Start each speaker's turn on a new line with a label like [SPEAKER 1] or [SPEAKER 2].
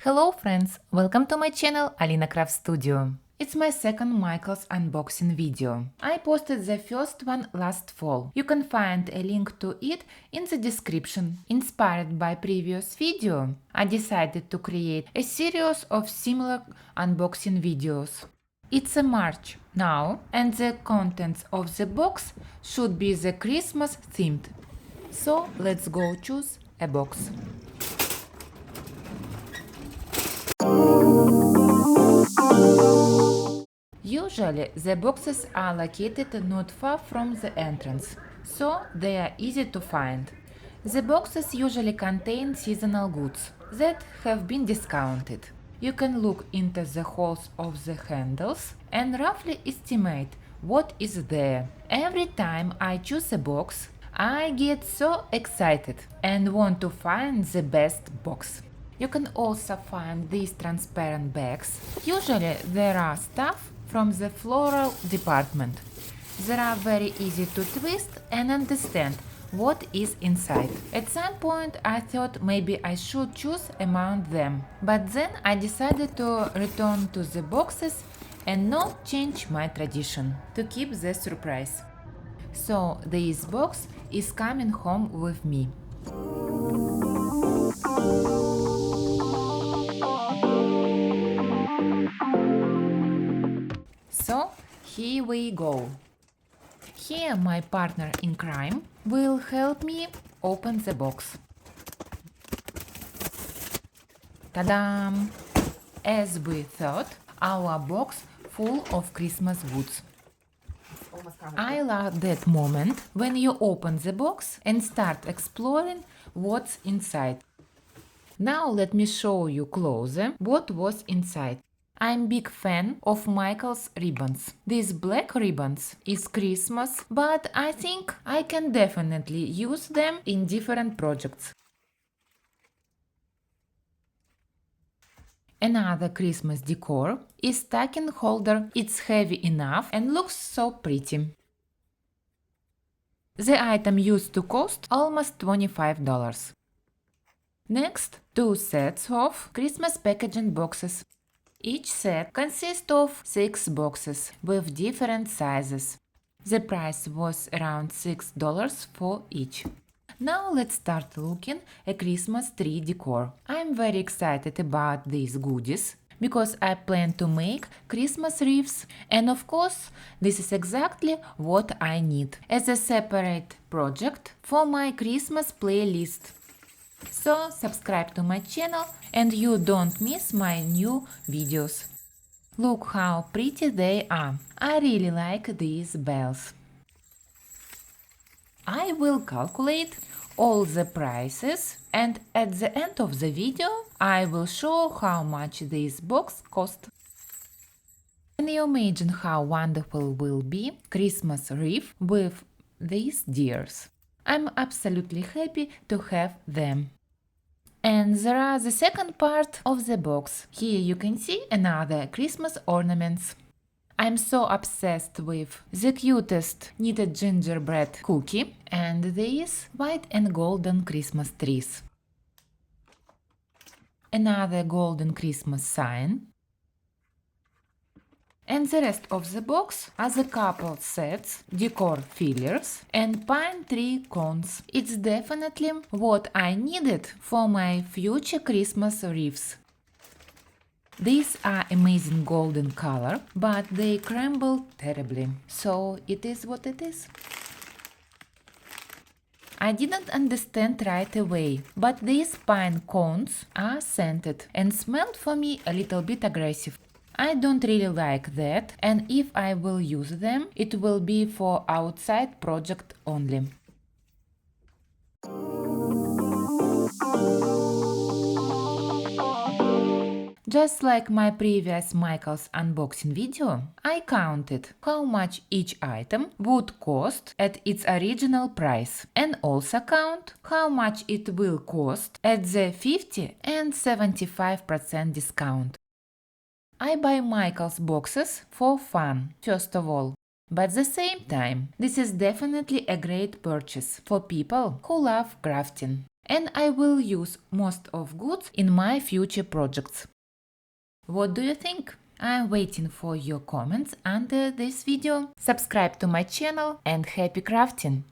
[SPEAKER 1] Hello friends, welcome to my channel Alina Craft Studio. It's my second Michael's unboxing video. I posted the first one last fall. You can find a link to it in the description. Inspired by previous video, I decided to create a series of similar unboxing videos. It's a March now, and the contents of the box should be the Christmas themed. So let's go choose a box. Usually the boxes are located not far from the entrance, so they are easy to find. The boxes usually contain seasonal goods that have been discounted. You can look into the holes of the handles and roughly estimate what is there. Every time I choose a box, I get so excited and want to find the best box. You can also find these transparent bags. Usually there are stuff from the floral department. They are very easy to twist and understand what is inside. At some point I thought maybe I should choose among them, but then I decided to return to the boxes and not change my tradition, to keep the surprise. So this box is coming home with me. So here we go. Here my partner in crime will help me open the box. Ta-da! As we thought, our box full of Christmas goods. I love that moment when you open the box and start exploring what's inside. Now let me show you closer what was inside. I'm big fan of Michael's ribbons. These black ribbons is Christmas, but I think I can definitely use them in different projects. Another Christmas decor is stocking holder. It's heavy enough and looks so pretty. The item used to cost almost $25. Next, two sets of Christmas packaging boxes. Each set consists of 6 boxes with different sizes. The price was around $6 for each. Now let's start looking at Christmas tree decor. I'm very excited about these goodies because I plan to make Christmas wreaths, and of course this is exactly what I need as a separate project for my Christmas playlist. So subscribe to my channel and you don't miss my new videos. Look how pretty they are. I really like these bells. I will calculate all the prices and at the end of the video I will show how much this box cost. Can you imagine how wonderful will be Christmas wreath with these deers? I'm absolutely happy to have them. And there are the second part of the box. Here you can see another Christmas ornaments. I'm so obsessed with the cutest knitted gingerbread cookie and these white and golden Christmas trees. Another golden Christmas sign. And the rest of the box are the couple sets, decor fillers and pine tree cones. It's definitely what I needed for my future Christmas wreaths. These are amazing golden color, but they crumble terribly, so it is what it is. I didn't understand right away, but these pine cones are scented and smelled for me a little bit aggressive. I don't really like that, and if I will use them, it will be for outside project only. Just like my previous Michael's unboxing video, I counted how much each item would cost at its original price and also count how much it will cost at the 50 and 75% discount. I buy Michael's boxes for fun, first of all. But at the same time, this is definitely a great purchase for people who love crafting. And I will use most of goods in my future projects. What do you think? I'm waiting for your comments under this video. Subscribe to my channel and happy crafting!